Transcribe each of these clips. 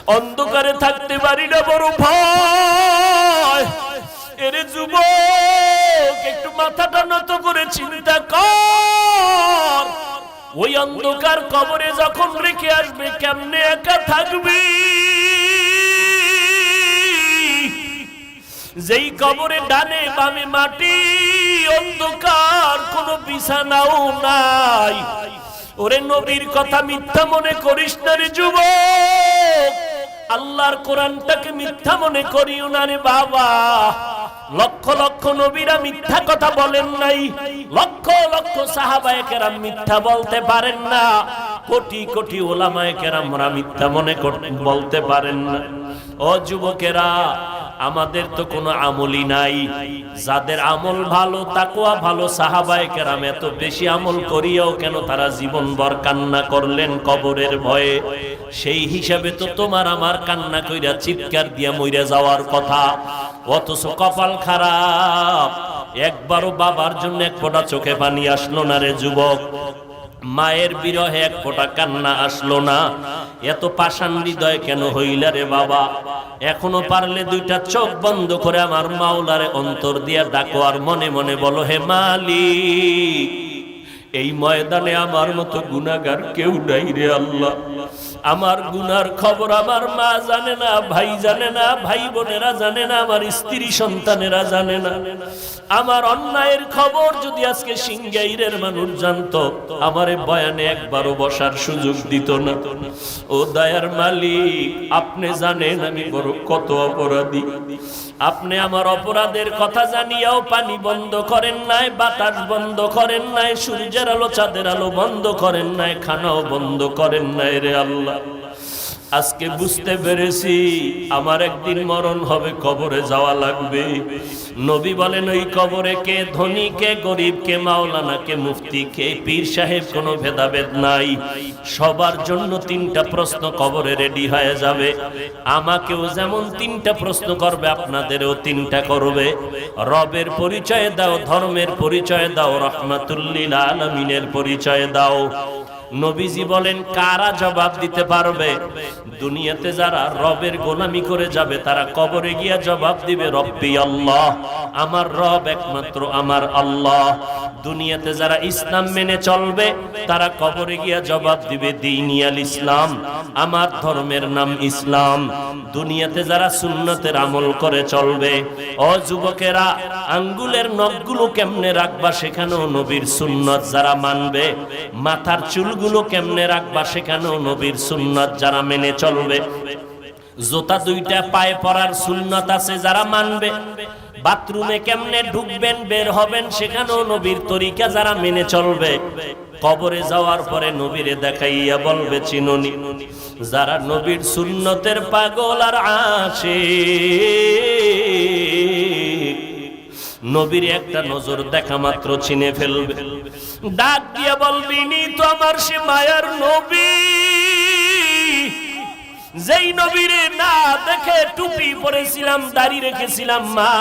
অন্ধকারে থাকতে পারি না, বড় ভয়। এরে যুবক, একটু মাথাটা নত করে চিন্তা কর, ওই অন্ধকার কবরে যখন রেখে আসবে কেমনে একা থাকবি? যেই কবরে ডানে বামে মাটি, অন্ধকার, কোনো বিছানাও নাই। ওরে নবীর কথা মিথ্যা মনে করিস না রে যুবক, আল্লাহর কোরআনটাকে মিথ্যা মনে করিও না রে বাবা। লক্ষ লক্ষ নবীরা মিথ্যা কথা বলেন নাই, লক্ষ লক্ষ সাহাবায়ে কেরাম মিথ্যা বলতে পারেন না, কোটি কোটি ওলামায়ে কেরামরা মিথ্যা মনে বলতে পারেন না। ও যুবকেরা, আমাদের তো কোনো আমলই নাই। যাদের আমল ভালো, তাকওয়া ভালো, সাহাবায়ে কেরাম এত বেশি আমল করিয়াও কেন তারা জীবনভর কান্না করলেন কবরের ভয়ে? সেই হিসাবে তো তোমার আমার কান্না কইরা চিৎকার দিয়া মইরা যাওয়ার কথা, অথচ কপাল খারাপ, একবারও বাবার জন্য এক ফোঁটা চোখে পানি আসলো না রে যুবক। মায়ের বিরহে এক ফোঁটা কান্না আসলো না। এত পাষাণ হৃদয় কেন হইলা রে বাবা? এখনো পারলে দুইটা চোখ বন্ধ করে আমার মাওলারে অন্তর দিয়া ডাকো, আর মনে মনে বলো, হে মালিক, এই ময়দানে আমার মতো গুনাহগার কেউ নাই রে আল্লাহ। আমার গুনার খবর আমার মা জানে না, ভাই জানে না, ভাই বোনেরা জানে না, আমার স্ত্রী সন্তানেরা জানে না। আমার অন্যায়ের খবর যদি আজকে সিংগাইরের মানুষ জানতো, আমারে বয়ানে একবারও বসার সুযোগ দিত না। ও দয়ার মালিক, আপনি জানেন আমি বড় কত অপরাধী। আপনি আমার অপরাধের কথা জানিয়াও পানি বন্ধ করেন নাই, বাতাস বন্ধ করেন নাই, সূর্যের আলো চাঁদের আলো বন্ধ করেন নাই, খানাও বন্ধ করেন নাই রে আল্লাহ। আজকে বুঝতে পেরেছি আমার একদিন মরণ হবে, কবরে যাওয়া লাগবে। নবী বলেন, ওই কবরে কে ধনী, কে গরিব, কে মাওলানা, কে মুফতি, কে পীর সাহেব, কোনো ভেদাভেদ নাই। সবার জন্য তিনটা প্রশ্ন কবরে রেডি হয়ে যাবে। আমাকেও যেমন তিনটা প্রশ্ন করবে, আপনাদেরও তিনটা করবে। রবের পরিচয় দাও, ধর্মের পরিচয় দাও, রাহমাতুল্লিল আলামিনের পরিচয় দাও। নবীজি বলেন, কারা জবাব দিতে পারবে? দুনিয়াতে যারা রবের গোলামি করে যাবে তারা কবরে গিয়া জবাব দিবে, রব্বি আল্লাহ, আমার রব একমাত্র আমার আল্লাহ। দুনিয়াতে যারা ইসলাম মেনে চলবে তারা কবরে গিয়া জবাব দিবে, দীনিয়াল ইসলাম, আমার ধর্মের নাম ইসলাম। দুনিয়াতে যারা সুন্নতের আমল করে চলবে, ও যুবকেরা, আঙ্গুলের নখগুলো কেমনে রাখবা সেখানেও নবীর সুন্নত যারা মানবে। মাথার চুলগুলো কেমনে রাখবা সেখানেও নবীর সুন্নত যারা মেনে চলবে। জুতা দুইটা পায়ে পরার সুন্নত আছে যারা মানবে। বাথরুমে কেমনে ঢুকবেন বের হবেন সেখানেও নবীর তরিকা যারা মেনে চলবে। কবরে যাওয়ার পরে নবীরে দেখাইয়া বলবে, চিনুনি। যারা নবীর সুন্নতের পাগল আর আশিক, নবীর একটা নজর দেখা মাত্র চিনে ফেলবে। ডাক দিয়া বলবি, নি তো আমার সে মায়ার নবী, যেই নবীরে না দেখে টুপি পরেছিলাম, দাড়ি রেখেছিলাম, মা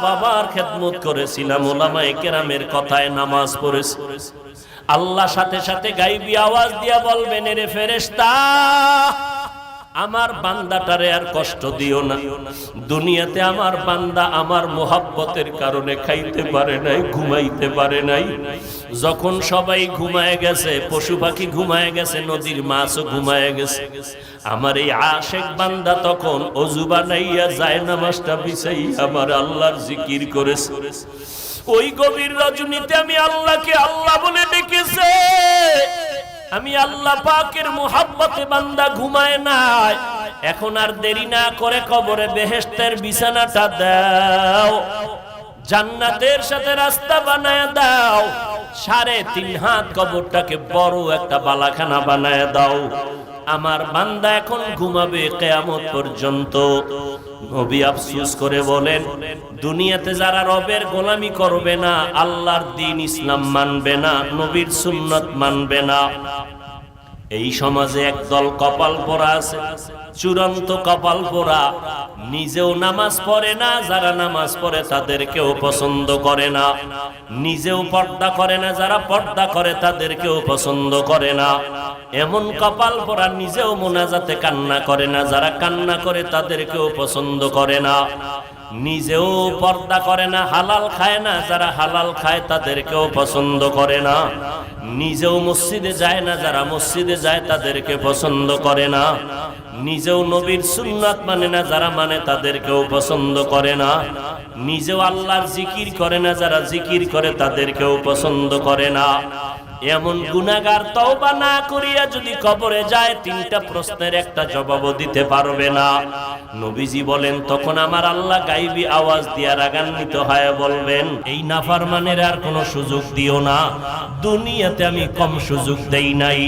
বাবার খেদমত করেছিলাম, ওলামায়ে কেরামের কথায় নামাজ পড়েছি। আল্লাহ সাথে সাথে গাইবি আওয়াজ দিয়া বলবেন, রে ফেরেশতা, আমার বান্দাটারে আর কষ্ট দিও না। দুনিয়াতে আমার বান্দা আমার মোহাব্বতের কারণে খাইতে পারে নাই, ঘুমাইতে পারে নাই। যখন সবাই ঘুমায় গেছে, পশু পাখি ঘুমায় গেছে, নদীর মাছও ঘুমায় গেছে, আমার এই আশেক বান্দা তখন ওযু বানাইয়া যায় নামাজটা বিছাই আমার আল্লাহর জিকির করেছে। ওই গভীর রজনীতে আমি আল্লাহকে আল্লাহ বলে ডেকেছে। আমি আল্লাহ পাকের মুহাব্বতে বান্দা ঘুমায় নাই। এখন আর দেরি না করে কবরে বেহেশতের বিছানাটা দাও, জান্নাতের সাথে রাস্তা বানায় দাও। 3.5 হাত কবরটাকে বড় একটা বালাখানা বানায় দাও। আমার বান্দা এখন ঘুমাবে কিয়ামত পর্যন্ত। নবী আফসোস করে বলেন, দুনিয়াতে যারা রবের গোলামি করবে না, আল্লাহর দ্বীন ইসলাম মানবে না, নবীর সুন্নাত মানবে না, এই সমাজে একদল কপাল পোড়া আছে, চূড়ান্ত কপাল পোড়া, নিজেও নামাজ পড়ে না, যারা নামাজ পড়ে তাদেরকেও পছন্দ করে না, নিজেও পর্দা করে না, যারা পর্দা করে তাদেরকেও পছন্দ করে না। এমন কপাল পোড়া, নিজেও মোনাজাতে কান্না করে না, যারা কান্না করে তাদেরকেও পছন্দ করে না, নিজেও পর্দা করে না, হালাল খায় না, যারা হালাল খায় তাদেরকেও পছন্দ করে না, নিজেও মসজিদে যায় না, যারা মসজিদে যায় তাদেরকে পছন্দ করে না, নিজেও নবীর সুন্নাত মানে না, যারা মানে তাদেরকেও পছন্দ করে না, নিজেও আল্লাহর জিকির করে না, যারা জিকির করে তাদেরকেও পছন্দ করে না। এমন গুনাহগার তওবা না করিয়া যদি কবরে যায়, তিনটা প্রশ্নের একটা জবাবও দিতে পারবে না। নবীজি বলেন, তখন আমার আল্লাহ গায়বী আওয়াজ দিয়া রাগান্বিত হয়ে বলবেন, এই নাফরমানের আর কোনো সুযোগ দিও না। দুনিয়াতে আমি কম সুযোগ দেই নাই।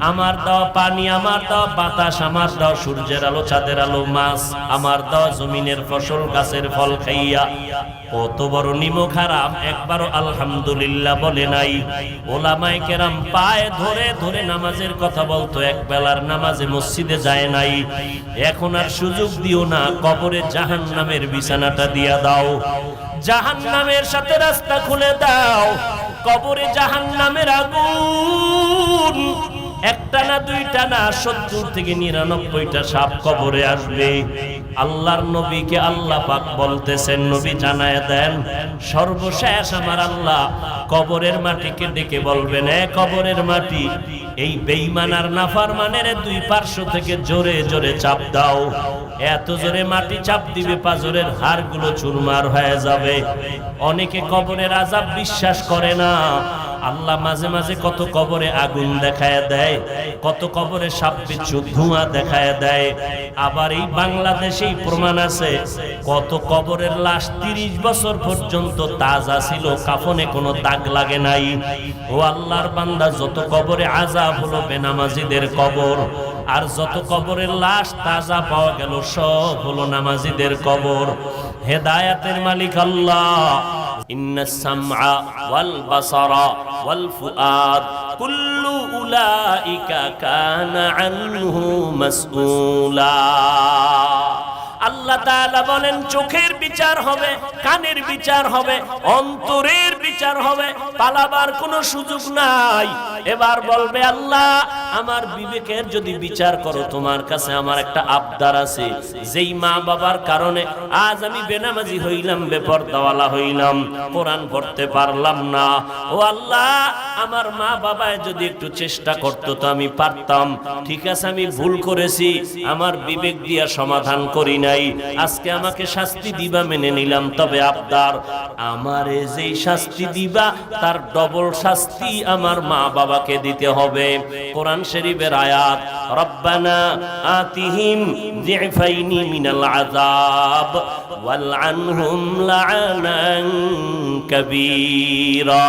আমার দেওয়া পানি, আমার দেওয়া বাতাস, আমার দেওয়া সূর্যের আলো, চাঁদের আলো, মাছ, আমার দেওয়া জমিনের ফসল, গাছের ফল খাইয়া কত বড় নিমক হারাম, একবারও আলহামদুলিল্লাহ বলে নাই। ওলামায়ে কেরাম পায়ে ধরে ধরে নামাজের কথা বলতো, এক বেলার নামাজে মসজিদে যায় নাই। এখন আর সুযোগ দিও না, কবরে জাহান্নামের বিছানাটা দিয়া দাও, জাহান্নামের সাথে রাস্তা খুলে দাও। কবরে জাহান্নামের আগুন একটা না, দুইটা না, 70 থেকে 99টা সাপ কবরে আসবে। আল্লাহর নবীকে আল্লাহ পাক বলতেছেন, নবী জানায় দেন, সর্বশেষ আমার আল্লাহ কবরের মাটিকে ডেকে বলবেন, এ কবরের মাটি, এই বেঈমান আর নাফরমানের দুই পার্শ্ব থেকে জোরে জোরে চাপ দাও। এত জোরে মাটি চাপ দিবে, পাজরের হাড়গুলো চুরমার হয়ে যাবে। অনেকে কবরের আযাব বিশ্বাস করে না। আল্লাহ মাঝে মাঝে কত কবরে আগুন দেখায় দেয়, কত কবরে সাপ বিচ্ছু ধোঁয়া দেখায় দেয়। আবার এই বাংলাদেশেই প্রমাণ আছে, কত কবরের লাশ 30 বছর পর্যন্ত তাজা ছিল, কাফনে কোনো দাগ লাগে নাই। ও আল্লাহর বান্দা, যত কবরে আযাব হলো বেনামাজিদের কবর, আর যত কবরের লাশ তাজা পাওয়া গেল সব হলো নামাজিদের কবর। হেদায়েতের মালিক আল্লাহ। ইন্নাস সামআ ওয়াল বাসারা ওয়াল ফুআদ কুল্লু উলাইকা কানা আনহু মাসউলা। আল্লাহ তাআলা বলেন, চোখের বিচার হবে, কানের বিচার হবে, অন্তরের বিচার হবে, পালাবার কোনো সুযোগ নাই। এবার বলবে, আল্লাহ আমার বিবেকের যদি বিচার করো, তোমার কাছে আমার একটা আবদার আছে। যেই মা বাবার কারণে আজ আমি বেনামাজি হইলাম, বেপরদাওয়ালা হইলাম, কোরআন পড়তে পারলাম না, ও আল্লাহ আমার মা বাবায় যদি একটু চেষ্টা করতো তো আমি পারতাম। ঠিক আছে, আমি ভুল করেছি, আমার বিবেক দিয়া সমাধান করি নাই, আজকে আমাকে শাস্তি দিবা, মেনে নিলাম। তবে আবদার, আমারে যেই শাস্তি দিবা তার ডবল শাস্তি আমার মা বাবাকে দিতে হবে। কোরআন শরীফের আয়াত, রব্বানা আতিহিম যিফাইনি মিনাল আযাব ওয়ালআনহুম লা'নান কাবীরা।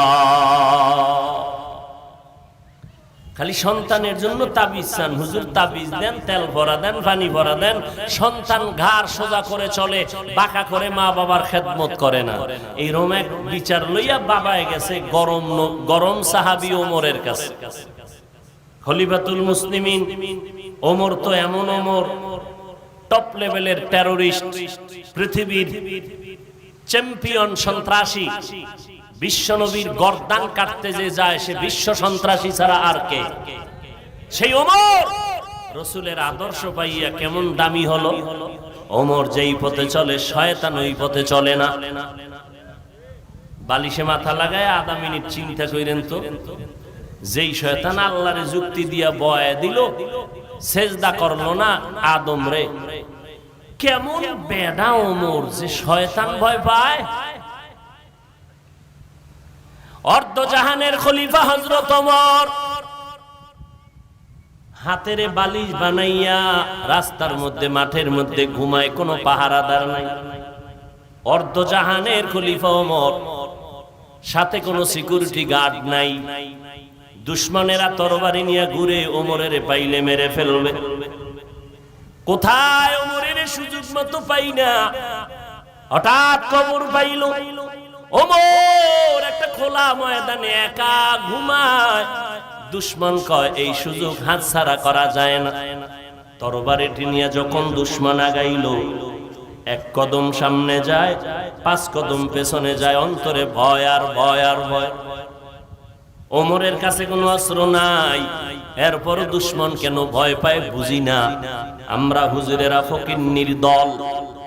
খালি সন্তানের জন্য তাবিজ চান, হুজুর তাবিজ দেন, তেল ভরা দেন, পানি ভরা দেন। সন্তান ঘাড় সোজা করে চলে, বাঁকা করে মা বাবার খেদমত করে না। এই রোমেক বিচার লইয়া বাবায় গেছে গরম সাহাবী ওমরের কাছে। খলিফাতুল মুসলিমিন ওমর তো এমন ওমর, টপ লেভেলের টেরোরিস্ট, পৃথিবীর চ্যাম্পিয়ন সন্ত্রাসী। বিশ্বনবীর গর্দান কাটতে যে যায় সে বিশ্ব সন্ত্রাসী ছাড়া আর কে? সেই ওমর রাসূলের আদর্শ পাইয়া কেমন দামি হলো। ওমর যেই পথে চলে শয়তান ওই পথে চলে না। বালিশে মাথা লাগায় আধা মিনিট চিন্তা করেন তো, যেই শয়তান আল্লাহর যুক্তি দিয়া বয় দিল, সেজদা করলো না আদম রে, কেমন বেডা ওমর যে শয়তান ভয় পায়। অর্ধজাহানের খলিফা হযরত ওমর হাতের বালিশ বানাইয়া রাস্তার মধ্যে, মাঠের মধ্যে ঘুমায়, কোনো পাহারাদার নাই। অর্ধজাহানের খলিফা ওমর, সাথে কোনো সিকিউরিটি গার্ড নাই। দুশমনেরা তরবারি নিয়ে ঘুরে, ওমরের পাইলে মেরে ফেলবে। কোথায় ওমরের সুযোগ মতো পাই না, হঠাৎ খবর পাইল ওমর একটা খোলা ময়দানে একা ঘুমায়। দুশ্মন কয় এই সুযোগ হাতছাড়া করা যায় না। তরবারিটি নিয়ে যখন দুশ্মন আগাইল, এক কদম সামনে যায়, 5 কদম পেছনে যায়, অন্তরে ভয় আর ভয় আর ভয়। ওমরের কাছে কোনো অস্ত্র নাই, এরপর দুশ্মন কেন ভয় পায় বুঝি না। আমরা হুজুরেরা ফকিন্নির দল,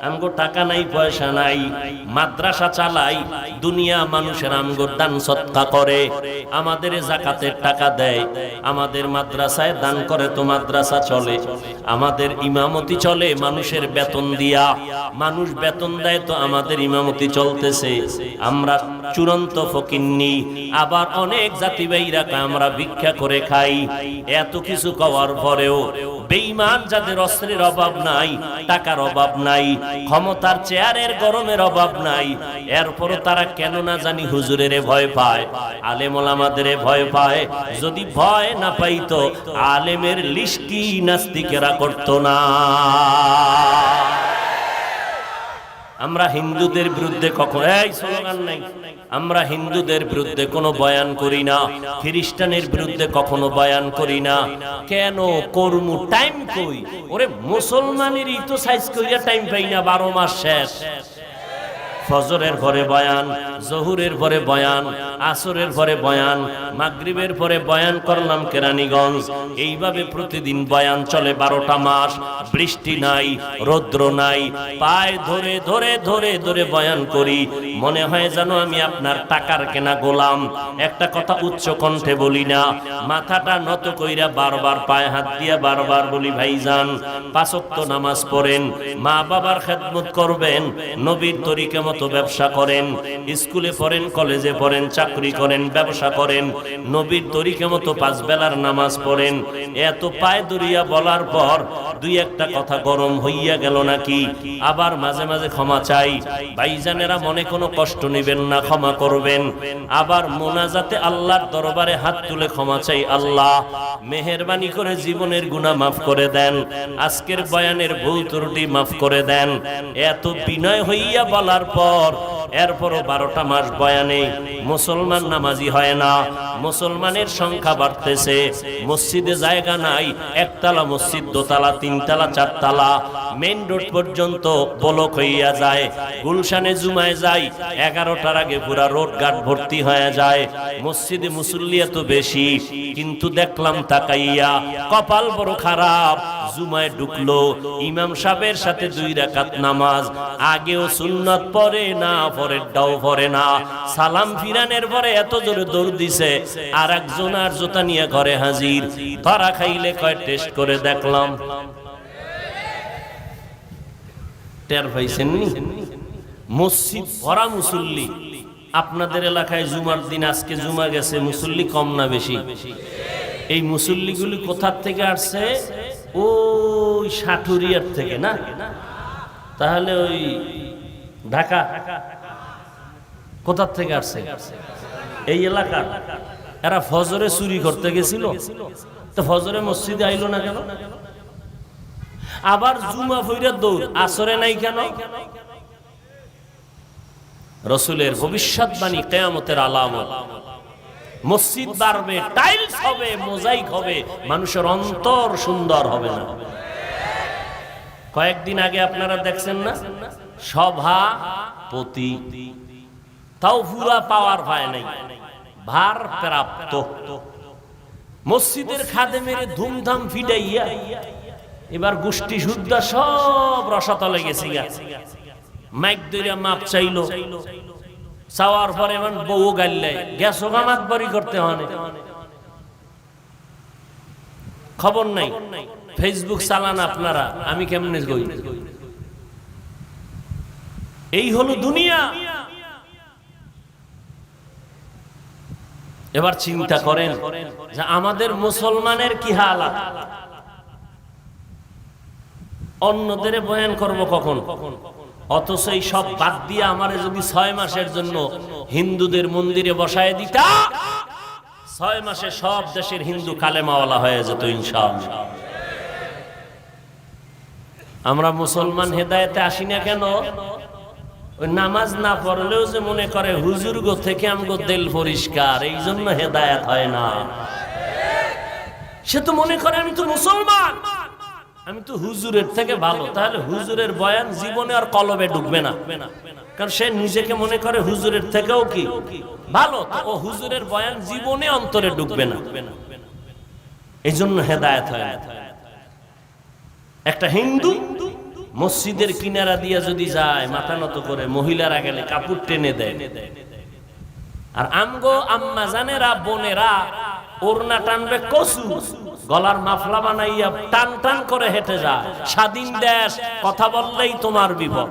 আমগো টাকা নাই পয়সা নাই, মাদ্রাসা চালাই, দুনিয়া মানুষের আমগো দান সৎকা করে, আমাদের যাকাতের টাকা দেয়, আমাদের মাদ্রাসায় দান করে তো মাদ্রাসা চলে, আমাদের ইমামতি চলে মানুষের বেতন দিয়া, মানুষ বেতন দেয় তো আমাদের ইমামতি চলতেছে। আমরা চূড়ান্ত ফকিন্নি। আবার অনেক জাতি ভাইরা আমরা ভিক্ষা করে খাই। এত কিছু কওয়ার পরেও বেঈমান যাদের অস্ত্রের অভাব নাই, টাকার অভাব নাই, ক্ষমতার চেয়ারের গরমের অভাব নাই, এরপরও তারা কেন না জানি হুজুরের ভয় পায়, আলেম ওলামাদের ভয় পায়। যদি ভয় না পাইতো আলেমের লিস্টি নাস্তিকেরা করতো না। আমরা হিন্দুদের বিরুদ্ধে কখনো এই স্লোগান নাই, আমরা হিন্দুদের বিরুদ্ধে কোনো বয়ান করি না, খ্রিস্টানের বিরুদ্ধে কখনো বয়ান করি না। কেন করমু? টাইম কই? ওরে মুসলমানেরই তো সাইজ কইরা টাইম পাই না, 12 মাস শেষ। ফজরের পরে বয়ান, জহুরের পরে বয়ান, আসরের পরে বয়ান, মাগরিবের পরে বয়ান করলাম কেরানীগঞ্জ। এইভাবে প্রতিদিন বয়ান চলে 12টা মাস। বৃষ্টি নাই, রৌদ্র নাই, পায়ে ধরে ধরে ধরে ধরে বয়ান করি। মনে হয় যেন আমি আপনার টাকার কেনা গোলাম। একটা কথা উচ্চ কণ্ঠে বলি না, মাথাটা নত কইরা বারবার পায়ে হাত দিয়া বারবার বলি, ভাইজান 5 ওয়াক্ত নামাজ পড়েন, মা বাবার খেদমত করবেন, নবীর তরিকা মতো ব্যবসা করেন, স্কুলে পড়েন, কলেজে পড়েন, চাকরি করেন, ব্যবসা করেন, নবীর তরিকা মতো 5 বেলার নামাজ পড়েন। এত পায়ে দরিয়া বলার পর 2-1টা কথা গরম হইয়া গেল নাকি? আবার মাঝে মাঝে ক্ষমা চাই। ভাইজানেরা মনে কোনো কষ্ট নেবেন না, ক্ষমা করবেন। আবার মোনাজাতে আল্লাহর দরবারে হাত তুলে ক্ষমা চাই, আল্লাহ মেহেরবানি করে জীবনের গুনাহ মাফ করে দেন, আজকের বয়ানের ভুল ত্রুটি মাফ করে দেন। এত বিনয় হইয়া বলার পর এরপরও 12টা মাস বয়ানে মুসলমান নামাজি হয় না। মুসলমানের সংখ্যা বাড়তেছে, মসজিদে জায়গা নাই, 1তলা মসজিদ, 2তলা, 3তলা, 4তলা, মেইন রোড পর্যন্ত ব্লক হইয়া যায়। গুলশানে জুমায় যাই, 11টার আগে পুরা রোড ঘাট ভর্তি হয়ে যায়। মসজিদে মুসল্লি এত বেশি, কিন্তু দেখলাম তাকাইয়া কপাল বড় খারাপ। জুমায় ঢুকলো, ইমাম সাহেবের সাথে 2 রাকাত নামাজ, আগেও সুন্নাত পড়ে না, পরেরটাও পড়ে না। সালাম ফিরানের পরে এত জোরে দৌড় দিছে, আর একজন আর জুতা নিয়ে ঘরে হাজির। ধরা খাইলে কয় টেস্ট করে দেখলাম। টের পাইছেন নি? মসজিদ ভরা মুসল্লি। আপনাদের এলাকায় জুমার দিন, আজকে জুমা গেছে, মুসল্লি কম না বেশি? এই মুসল্লিগুলি কোথা থেকে আসছে? ওই সাটুরিয়ার থেকে না? তাহলে ওই ঢাকা কোথা থেকে আসছে? এই এলাকা। এরা ফজরে চুরি করতে গেছিল, তো ফজরে মসজিদে আইলো না কেন? আবার জুমা ফইরা দৌড়, আসরে নাই কেন? রাসূলের ভবিষ্যৎবাণী কিয়ামতের আলামত। মসজিদ বাড়বে, টাইলস হবে, মোজাইক হবে, মানুষের অন্তর সুন্দর হবে না। কয়েকদিন আগে আপনারা দেখছেন না, সভাপতি তাও পুরা পাওয়ার পায় নাই, ভার প্রাপ্ত। মসজিদের খাদেমের ধুমধাম ফিডাইয়া এবার গোষ্ঠী শুদ্ধা সব রসাতলে গেছি গা। মাইক দইরা মাপ চাইলো, চাওয়ার পরে এমন বউ গাইলে গ্যাস ওগামাত বাড়ি করতে হয়। খবর নাই, ফেসবুক চালান আপনারা, আমি কেমনে গই। এই হলো দুনিয়া। এবার চিন্তা করেন যে আমাদের মুসলমানের কি হালাত। অন্যদের বয়ান করব কখন? অথচ এই সব বাদ দিয়ে আমারে যদি 6 মাসের জন্য হিন্দুদের মন্দিরে বসায় দিতা, 6 মাসে সব দেশের হিন্দু কালেমাওয়ালা হয়ে যেত ইনশাআল্লাহ। আমরা মুসলমান হেদায়েতে আসি না কেন? ওই নামাজ না পড়লেও যে মনে করে হুজুর গো থেকে আমগো দিল পরিষ্কার, এই জন্য হেদায়েত হয় না। সে তো মনে করে আমি তো মুসলমান, আমি তো হুজুরের থেকে ভালো। তাহলে হুজুরের বয়ান জীবনে আর কলবে ঢুকবে না, কারণ সে নিজেকে মনে করে হুজুরের থেকেও কি ভালো। তো ও হুজুরের বয়ান জীবনে অন্তরে ঢুকবে না, এই জন্য হেদায়েত হয় না। একটা হিন্দু মসজিদের কিনারা দিয়ে যদি যায় মাথা নত করে, মহিলারা গেলে কাপড় টেনে দেয়, আর আমগো আম্মা জানেরা বোনেরা ওড়না টানবে কসু, গলার মাফলা বানাইয়া টান টান করে হেঁটে যায়। স্বাধীন দেশ, কথা বললেই তোমার বিপদ।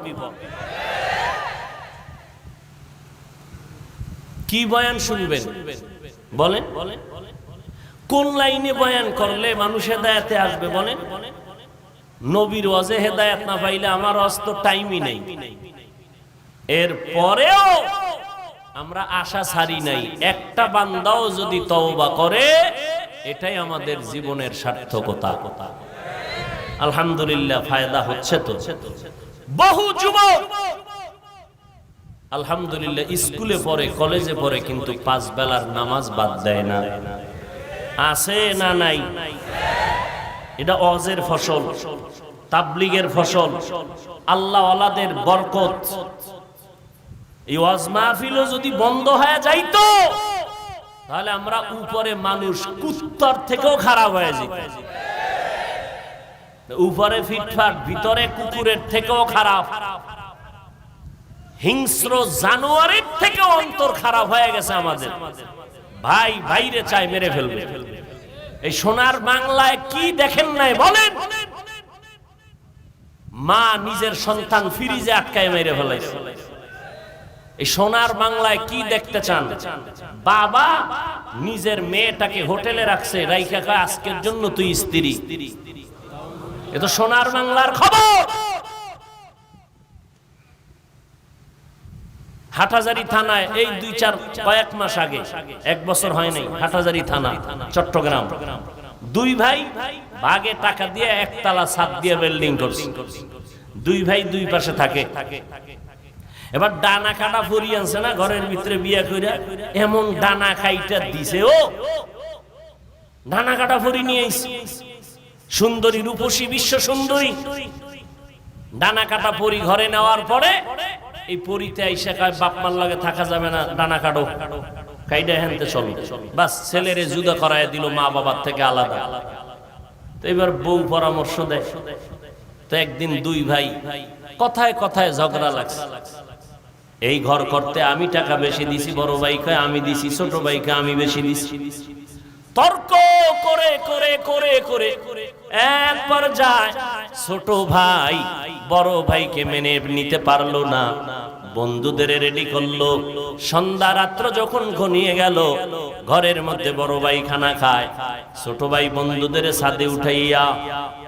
কি বয়ান শুনবেন বলেন? কোন লাইনে বয়ান করলে মানুষ হেদায়েতে আসবে বলেন? নবীর ওয়াজে হেদায়েত না পাইলে আমার ওয়াজ তো টাইমই নেই। এর পরেও আমরা আশা ছাড়ি নাই, একটা বান্দাও যদি তওবা করে এটাই আমাদের জীবনের সার্থকতা। আলহামদুলিল্লাহ ফায়দা হচ্ছে তো। বহু যুবক আলহামদুলিল্লাহ স্কুলে পড়ে, কলেজে পড়ে, কিন্তু 5 বেলার নামাজ বাদ দেয় না। আছে না নাই? এটা ওয়াজের ফসল, তাবলীগের ফসল, আল্লাহ ওয়ালাদের বরকত। এই ওয়াজ মাহফিলও যদি বন্ধ হয়ে যাইতো তাহলে আমরা উপরে মানুষ কুত্তার থেকেও খারাপ হয়ে যেত। উপরে ফিটফাট, ভিতরে কুকুরের থেকেও খারাপ, হিংস্র জানোয়ারের থেকেও অন্তর খারাপ হয়ে গেছে আমাদের। ভাই ভাইরে চাই মেরে ফেলবে। এই সোনার বাংলায় কি দেখেন নাই বলেন? মা নিজের সন্তান ফ্রিজে আটকায় মেরে ফেলাইছে। এই সোনার বাংলায় কি দেখতে চান? বাবা নিজের মেয়েটাকে হোটেলে রাখছে, রাইখা কয় আজকের জন্য তুই স্ত্রী। এ তো সোনার বাংলার খবর। হাটহাজারী থানায় এই কয়েক মাস আগে, 1 বছর হয় নাই, হাটহাজারী থানা চট্টগ্রাম, 2 ভাই ভাগে টাকা দিয়ে একতলা ছাদ দিয়ে বিল্ডিং করছে। 2 ভাই 2 পাশে থাকে। এবার ডানা কাটা ফুরি আনছে না ঘরের ভিতরে বিয়া কইরা, এমন ডানা খাইটা দিছে। ও ডানা কাটা ফুরি নিয়ে আইছে, সুন্দরী রূপসী বিশ্ব সুন্দরী। ডানা কাটা পরি ঘরে নেওয়ার পরে এই পরিতে আইসা কয় বাপ মার লাগে থাকা যাবে না, ডানা কাটো, কাইডা হেনতে চলো। বাস ছেলেরে জুদা করায় দিল মা বাবার থেকে আলাদা। তো এবার বউ পরামর্শ দেয়। তো একদিন 2 ভাই কথায় কথায় ঝগড়া লাগছে। এই ঘর করতে আমি টাকা বেশি দিছি, বড় ভাই কয় আমি দিছি, ছোট ভাই কয় আমি বেশি দিছি। তর্ক করে করে করে করে এক পর্যায়ে ছোট ভাই বড় ভাইকে মেনে নিতে পারলো না, বন্ধুদের রেডি করলো। সন্ধ্যা রাত্র যখন ঘনিয়ে গেল, ঘরের মধ্যে বড় ভাই খানা খায়, ছোট ভাই বন্ধুদের ছাদে উঠাইয়া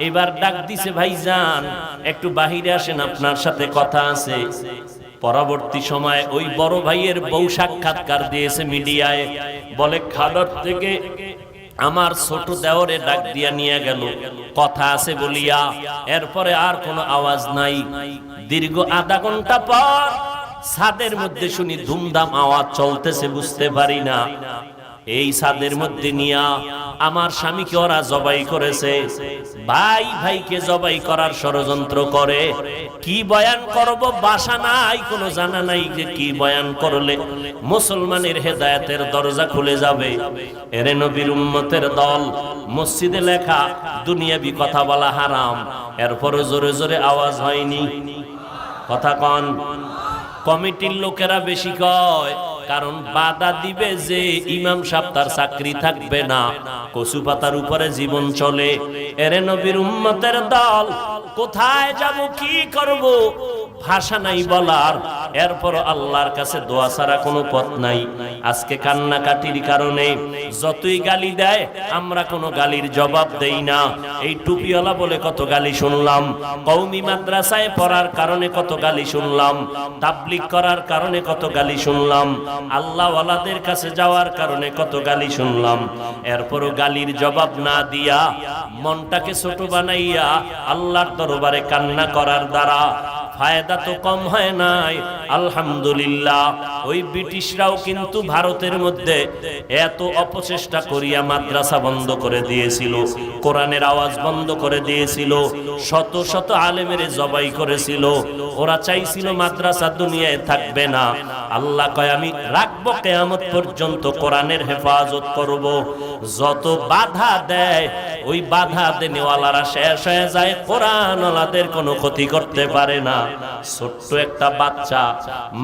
এবার ডাক দিছে, ভাইজান একটু বাহিরে আসেন, আপনার সাথে কথা আছে। পরবর্তী সময় ওই বড় ভাইয়ের বউ সাক্ষাৎকার দিয়েছে মিডিয়ায়, বলে খাদর থেকে আমার ছোট দেওরে ডাক দিয়া নিয়ে গেল, কথা আছে বলিয়া। এরপরে আর কোনো আওয়াজ নাই। দীর্ঘ আধা ঘন্টা পর ছাদের মধ্যে শুনি ধুমধাম আওয়াজ চলতেছে, বুঝতে পারি না। এই ছাদের মধ্যে নিয়া আমার স্বামীকে ওরা জবাই করেছে। ভাই ভাইকে জবাই করার ষড়যন্ত্র করে। কি বয়ান করব বাসা নাই, কোনো জানা নাই যে কি বয়ান করলে মুসলমানের হেদায়েতের দরজা খুলে যাবে। এরে নবীর উম্মতের দল, মসজিদে লেখা দুনিয়াবি কথা বলা হারাম, এরপরও জোরে জোরে আওয়াজ হয়নি। কথা কন। কমিটির লোকেরা বেশি কয়, কারণ বাধা দিবে যে ইমাম সাহেব তার চাকরি থাকবে না, কচু পাতার উপরে জীবন চলে। এরে নবীর উম্মতের দল, কোথায় যাব, কি করব, ভাষা নাই বলার। এরপর আল্লাহর কাছে দোয়া ছাড়া কোনো পথ নাই। আজকে কান্নাকাটির কারণে যতই গালি দেয় আমরা কোনো গালির জবাব দেই না। এই টুপিওয়ালা বলে কত গালি শুনলাম, কওমি মাদ্রাসায় পড়ার কারণে কত গালি শুনলাম, তাবলীগ করার কারণে কত গালি শুনলাম, আল্লাহ ওয়ালাদের কাছে যাওয়ার কারণে কত গালি শুনলাম। এরপরও গালির জবাব না দিয়া মনটাকে ছোট বানাইয়া আল্লাহর দরবারে কান্না করার দ্বারা ফায়দা তো কম হয় নাই। আলহামদুলিল্লাহ ওই ব্রিটিশরাও কিন্তু ভারতের মধ্যে এত অপচেষ্টা করিয়া মাদ্রাসা বন্ধ করে দিয়েছিল, কোরআনের আওয়াজ বন্ধ করে দিয়েছিল, শত শত আলেমের জবাই করেছিল। ওরা চাইছিল মাদ্রাসা দুনিয়ায় থাকবে না। আল্লাহ কয় আমি রাখবো কিয়ামত পর্যন্ত, কোরআনের হেফাজত করব। যত বাধা দেয় ওই বাধা দেনেওয়ালারা শেষ হয়ে যায়, কোরআনওয়ালাদের কোনো ক্ষতি করতে পারে না। ছোট্ট একটা বাচ্চা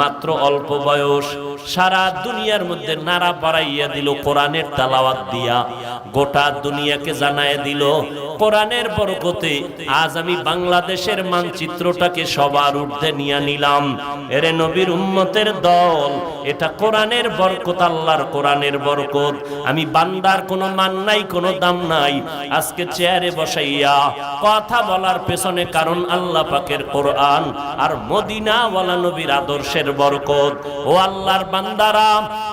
মাত্র অল্প বয়স সারা দুনিয়ার মধ্যে নাড়া বাড়াইয়া দিল কোরআনের তেলাওয়াত দিয়া, গোটা দুনিয়াকে জানায় দিল কোরআনের বরকতে। আজ আমি বাংলাদেশের মানচিত্রটাকে সবার ঊর্ধ্বে নিয়ে নিলাম। এরে নবীর উম্মতের দল, এটা কোরআনের বরকত, আল্লাহর কোরআনের বরকত। আমি বান্দার কোনো মান নাই, কোনো দাম নাই। আজকে চেয়ারে বসাইয়া কথা বলার পেছনে কারণ আল্লাহ পাকের কোরআন আর মদিনা ওয়ালা নবীর আদর্শের বরকত। ও আল্লাহর বান্দারা,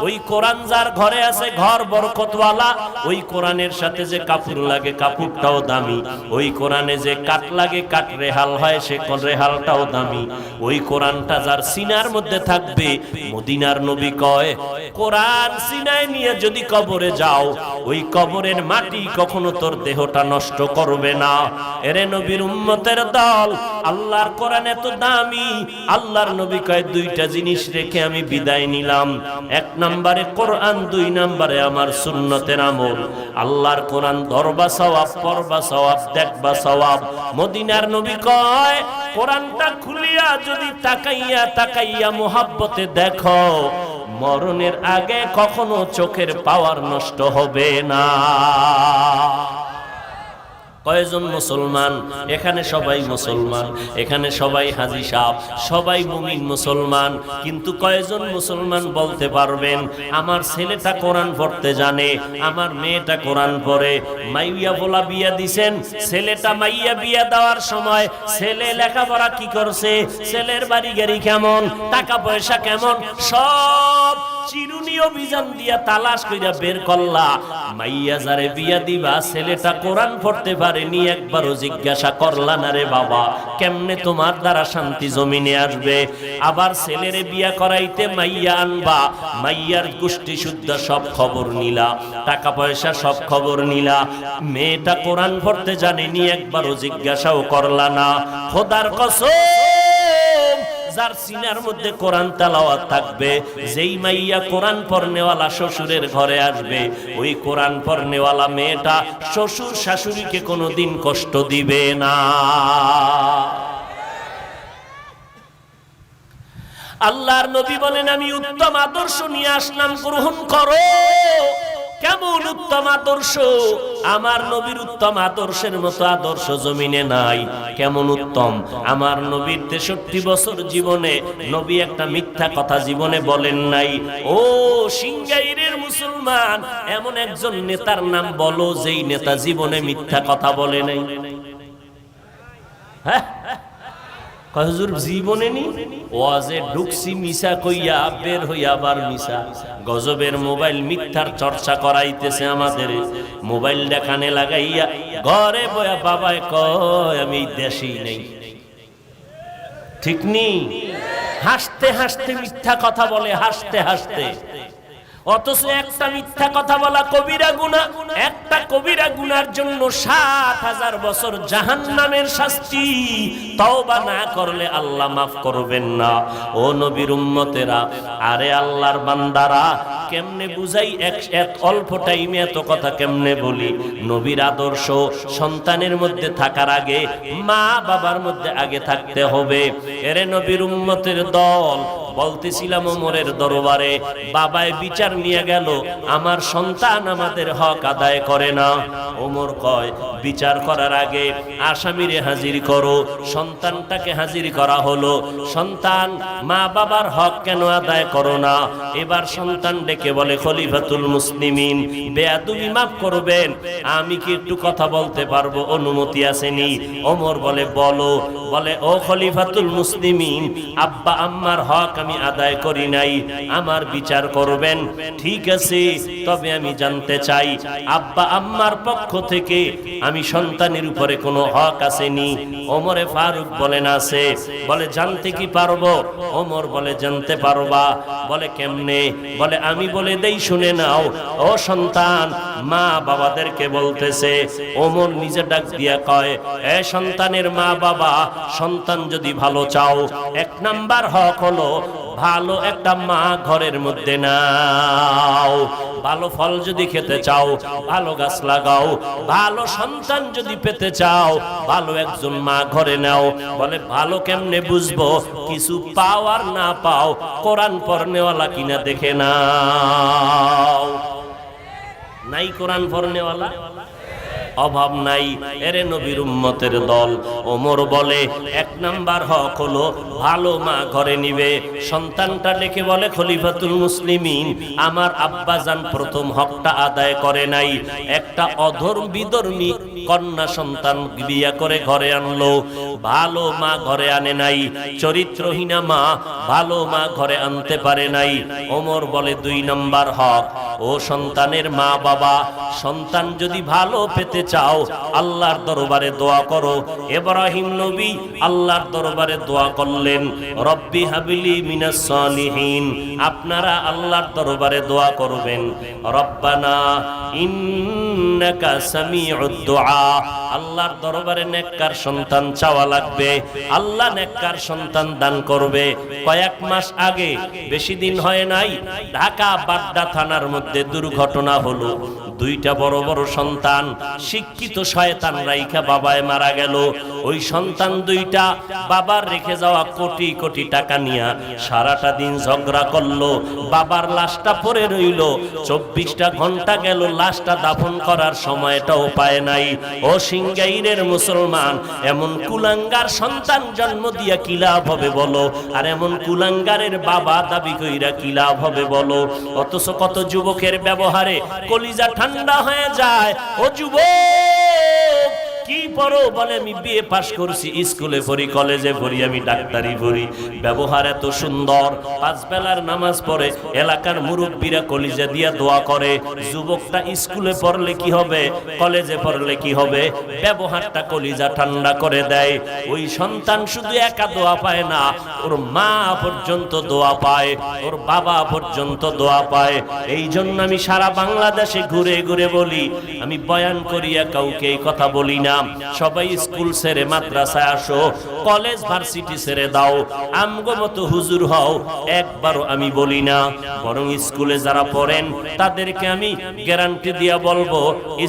ওই কোরআন যার ঘরে আছে ঘর বরকতওয়ালা। ওই কোরআনের সাথে যে কাপড় লাগে কাপড়টাও দামি, ওই কোরআনে যে কাট লাগে কাট রেহাল হয় সে রেহালটাও দামি। ওই কোরআনটা যার সিনার মধ্যে থাকবে, মদিনার নবী কয় কোরআন সিনায় নিয়ে যদি কবরে যাও, ওই কবরের মাটি কখনো তোর দেহটা নষ্ট করবে না। এরে নবীর উম্মতের দল, আল্লাহর কোরআন এত দামি, আল্লাহর নবী কয় দুইটা জিনিস রেখে আমি বিদায় নিলাম। এক নম্বরে কোরআন, দুই নম্বরে আমার সুন্নতের আমল। আল্লাহর কোরআন ধরবা সওয়াব, পড়বা সওয়াব, দেখবা সওয়াব। মদিনার নবী কয় কোরআনটা খুলিয়া যদি তাকাইয়া তাকাইয়া মুহাব্বতে দেখো, মরণের আগে কখনো চোখের পাওয়ার নষ্ট হবে না। কয়জন মুসলমান এখানে? সবাই মুসলমান, এখানে সবাই হাজী সাহেব, সবাই মুমিন মুসলমান। কিন্তু কয়জন মুসলমান বলতে পারবেন আমার ছেলেটা কোরআন পড়তে জানে, আমার মেয়েটা কোরআন পড়ে? মাইয়া বলা বিয়া দিছেন, ছেলেটা মাইয়া বিয়া দেওয়ার সময় ছেলে লেখাপড়া কি করছে, ছেলের বাড়ি গাড়ি কেমন, টাকা পয়সা কেমন, সব চিরুনি অভিযান দিয়া তালাশ কইরা বের করলা। মাইয়া যারে বিয়া দিবা ছেলেটা কোরআন পড়তে পারেনি, একবারও জিজ্ঞাসা করলা না রে বাবা কেমনে তোমার দ্বারা শান্তি জমিনে আসবে? আবার ছেলেরে বিয়া করাইতে মাইয়া আনবা, মাইয়ার গোষ্ঠী শুদ্ধ সব খবর নিলা, টাকা পয়সা সব খবর নিলা, মেয়েটা কোরআন পড়তে জানেনি, একবারও জিজ্ঞাসাও করলা না। খোদার কসম, যার সিনার মধ্যে কোরআন তেলাওয়াত থাকবে, যেই মাইয়া কোরআন পড়নেওয়ালা শ্বশুরের ঘরে আসবে, ওই কোরআন পড়নেওয়ালা মেয়েটা শ্বশুর শাশুড়িকে কোনোদিন কষ্ট দিবে না। আল্লাহর নবী বলেন আমি উত্তম আদর্শ নিয়ে আসলাম, গ্রহণ করো। কেমন উত্তম আদর্শ? আমার নবীর উত্তম আদর্শের মতো আদর্শ জমিনে নাই। কেমন উত্তম? আমার নবীর 63 বছর জীবনে নবী একটা মিথ্যা কথা জীবনে বলেন নাই। ও সিংগাইরের মুসলমান, এমন একজন নেতার নাম বলো যেই নেতা জীবনে মিথ্যা কথা বলে নাই। হ্যাঁ, হুজুর জীবনে নি ওয়াজে ঢুকছি মিশা কইয়া, বের হইয়া আবার মিশা। গজবের মোবাইল মিথ্যার চর্চা করাইতেছে আমাদের। মোবাইল দেখানে লাগাইয়া ঘরে বয়া বাবায় কয় আমি দেশেই নেই। ঠিক নি? হাসতে হাসতে মিথ্যা কথা বলে, হাসতে হাসতে। অথচ একটা মিথ্যা কথা বলা কবিরা গুনাহ। একটা কবিরা গুনার জন্য ৭০০০ বছর জাহান্নামের শাস্তি। তওবা না করলে আল্লাহ মাফ করবেন না। ও নবীর উম্মতেরা, আরে আল্লাহর বান্দারা, কেমনে বুঝাই? এক অল্প টাইমে এত কথা কেমনে বলি? নবীর আদর্শ সন্তানের মধ্যে থাকার আগে মা বাবার মধ্যে আগে থাকতে হবে। এরে নবীর উম্মতের দল, বলতেছিলাম ওমরের দরবারে বাবায় বিচার নিয়ে গেল, আমার সন্তান আমাদের হক আদায় করে না। ওমর কয় বিচার করার আগে আসামিরে হাজির করো। সন্তানটাকে হাজির করা হলো। সন্তান, মা বাবার হক কেন আদায় করো না? এবার সন্তান ডেকে বলে খলিফাতুল মুসলিমিন, বেয়াদবি মাফ করবেন, আমি কি একটু কথা বলতে পারবো? অনুমতি আসেনি? ওমর বলে বলো। বলে ও খলিফাতুল মুসলিমিন, আব্বা আম্মার হক আমি আদায় করি নাই, আমার বিচার করবেন। ঠিক আছে, তবে আমি জানতে চাই আব্বা আম্মার পক্ষ থেকে আমি সন্তানের উপরে কোনো হক আসেনি? ওমরে ফারুক বলেন আছে। বলে জানতে কি পারবো? ওমর বলে জানতে পারবা। বলে কেমনে? বলে আমি বলে দেই, শুনে নাও। ও সন্তান, মা বাবাদেরকে বলতেছে। ওমর নিজে ডাক দিয়া কয়, এ সন্তানের মা বাবা, সন্তান যদি ভালো চাও, 1 নাম্বার হক হলো ভালো একটা মা ঘরের মধ্যে নাও। ভালো ফল যদি খেতে চাও, ভালো গাছ লাগাও। ভালো সন্তান যদি পেতে চাও, ভালো একজন মা ঘরে নাও। বলে ভালো কেমনে বুঝবো? কিছু পাও আর না পাও, কোরআন পড়নেওয়ালা কিনা দেখে নাও। নাই কোরআন পড়নেওয়ালা? অভাব নাই। এরে নবীর উম্মতের দল। ওমর বলে 1 নাম্বার হক হলো ভালো মা ঘরে নিবে। সন্তানটা ডেকে বলে, খলিফাতুল মুসলিমিন, আমার আব্বাজান প্রথম হকটা আদায় করে নাই। একটা অধর্ম বিধর্মী কন্যা সন্তান বিয়া করে ঘরে আনলো, ভালো মা ঘরে আনে নাই। চরিত্রহীনা মা ভালো মা ঘরে আনতে পারে নাই। ওমর বলে 2 নাম্বার হক, ও সন্তানের মা বাবা, সন্তান যদি ভালো পেতে চাও, আল্লাহর দরবারে দোয়া করো। ইব্রাহিম নবী আল্লাহর দরবারে দোয়া করলেন, রব্বি হাবিলি মিনাস সালিহিন। আপনারা আল্লাহর দরবারে দোয়া করবেন, রব্বানা ইন্নাকা সামিউদ দুআ। আল্লাহর দরবারে নেককার সন্তান চাওয়া লাগবে, আল্লাহ নেককার সন্তান দান করবে। কয়েক মাস আগে, বেশি দিন হয় নাই, ঢাকা বাড্ডা থানার মধ্যে দুর্ঘটনা হলো। 2টা বড় বড় সন্তান, শিক্ষিত শয়তান রাইখা বাবায় মারা গেল। ওই সন্তান 2টা বাবার রেখে যাওয়া কোটি কোটি টাকা নিয়া সারাটা দিন ঝগড়া করলো। বাবার লাশটা পড়ে রইল, 24টা ঘন্টা গেল, লাশটা দাফন করার সময়টাও পায় নাই। ও সিংগাইরের মুসলমান, এমন কুলাঙ্গার সন্তান জন্ম দিয়া কি লাভ হবে বলো? আর এমন কুলাঙ্গারের বাবা দাবি কইরা কি লাভ হবে বলো? অথচ কত যুবকের ব্যবহারে কলিজা ঠান্ডা হয়ে যায়। ও যুবক, কি পড়ো? বলে আমি বিএ পাস করছি, স্কুলে পড়ি, কলেজে পড়ি, আমি ডাক্তারি পড়ি। ব্যবহার এত সুন্দর, 5 বেলার নামাজ পড়ে, এলাকার মুরব্বীরা কলিজা দিয়া দোয়া করে। যুবকটা স্কুলে পড়লে কি হবে, কলেজে পড়লে কি হবে? ব্যবহারটা কলিজা ঠান্ডা করে দেয়। ওই সন্তান শুধু একা দোয়া পায় না, ওর মা পর্যন্ত দোয়া পায়, ওর বাবা পর্যন্ত দোয়া পায়। এই জন্য আমি সারা বাংলাদেশে ঘুরে ঘুরে বলি, আমি বয়ান করিয়া কাউকে এই কথা বলি না, সবাই স্কুল ছেড়ে মাদ্রাসায় আসো, কলেজ ভার্সিটি ছেড়ে দাও, আমগো মতো হুজুর হও, একবারও আমি বলি না। বরং স্কুলে যারা পড়েন তাদেরকে আমি গ্যারান্টি দিয়া বলবো,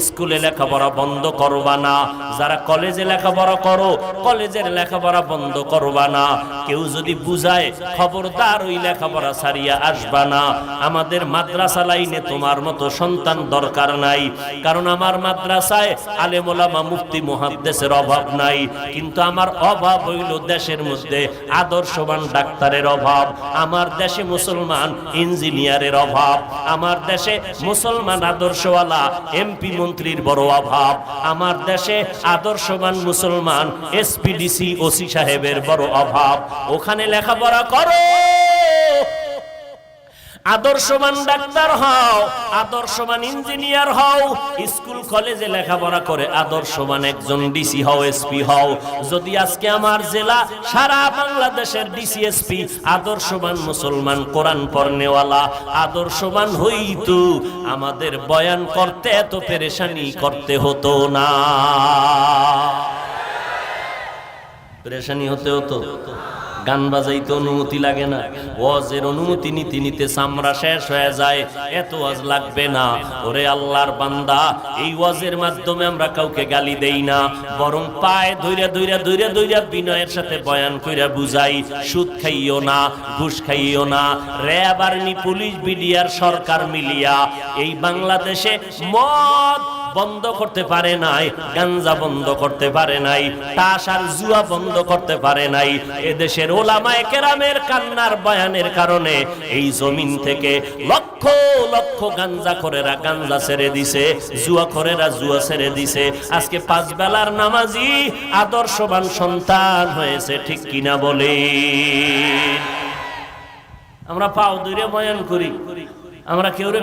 স্কুলে লেখাপড়া বন্ধ করবা না। যারা কলেজে লেখাপড়া করো, কলেজের লেখাপড়া বন্ধ করবা না। কেউ যদি বুঝায়, খবরদার ওই লেখাপড়া ছাড়িয়া আসবা না। আমাদের মাদ্রাসা লাইনে তোমার মতো সন্তান দরকার নাই, কারণ আমার মাদ্রাসায় আলেম ওলামা মুফতি মুহাদ্দিসের অভাব নাই, কিন্তু আমার অভাব হইল দেশের মধ্যে আদর্শবান ডাক্তারের অভাব। আমার দেশে মুসলমান ইঞ্জিনিয়ারের অভাব, আমার দেশে মুসলমান আদর্শওয়ালা এমপি মন্ত্রীর বড় অভাব, আমার দেশে আদর্শবান মুসলমান এসপিডিসি ওসি সাহেবের বড় অভাব। ওখানে লেখাপড়া করো, আদর্শবান ডাক্তার হও, আদর্শবান ইঞ্জিনিয়ার হও, স্কুল কলেজে লেখাপড়া করে আদর্শবান একজন ডিসি হও, এসপি হও। যদি আজকে আমার জেলা সারা বাংলাদেশের ডিসি এসপি আদর্শবান মুসলমান কোরআন পড়নেওয়ালা আদর্শবান হইতো, আমাদের বয়ান করতে এত পেরেশানি করতে হতো না। পেরেশানি হতে হতো, গান বাজাইতে অনুমতি লাগে না, ওয়াজের অনুমতি নিতে নিতে চামড়া শেষ হয়ে যায়, এত ওয়াজ লাগবে না। ওরে আল্লাহর বান্দা, এই ওয়াজের মাধ্যমে আমরা কাউকে গালি দেই না, বরং পায়ে ধইরা ধইরা ধইরা ধইরা বিনয়ের সাথে বয়ান কইরা বুঝাই, সুদ খাইও না, ঘুষ খাইও না। র্যাব, আর্মি, পুলিশ, বিডিআর, সরকার মিলিয়া এই বাংলাদেশে মদ বন্ধ করতে পারে নাই, গাঞ্জা বন্ধ করতে পারে নাই, তাস আর জুয়া বন্ধ করতে পারে নাই। এদেশের ওলামায়ে কেরামের কান্নার বয়ানের কারণে এই জমিন থেকে লক্ষ লক্ষ গাঞ্জাখোরেরা গাঞ্জা ছেড়ে দিছে, জুয়াখোরেরা জুয়া ছেড়ে দিছে। আজকে 5 বেলার নামাজি আদর্শবান সন্তান হয়েছে, ঠিক কিনা বলে? আমরা পাও ধরে বয়ান করি, আমরা কেউ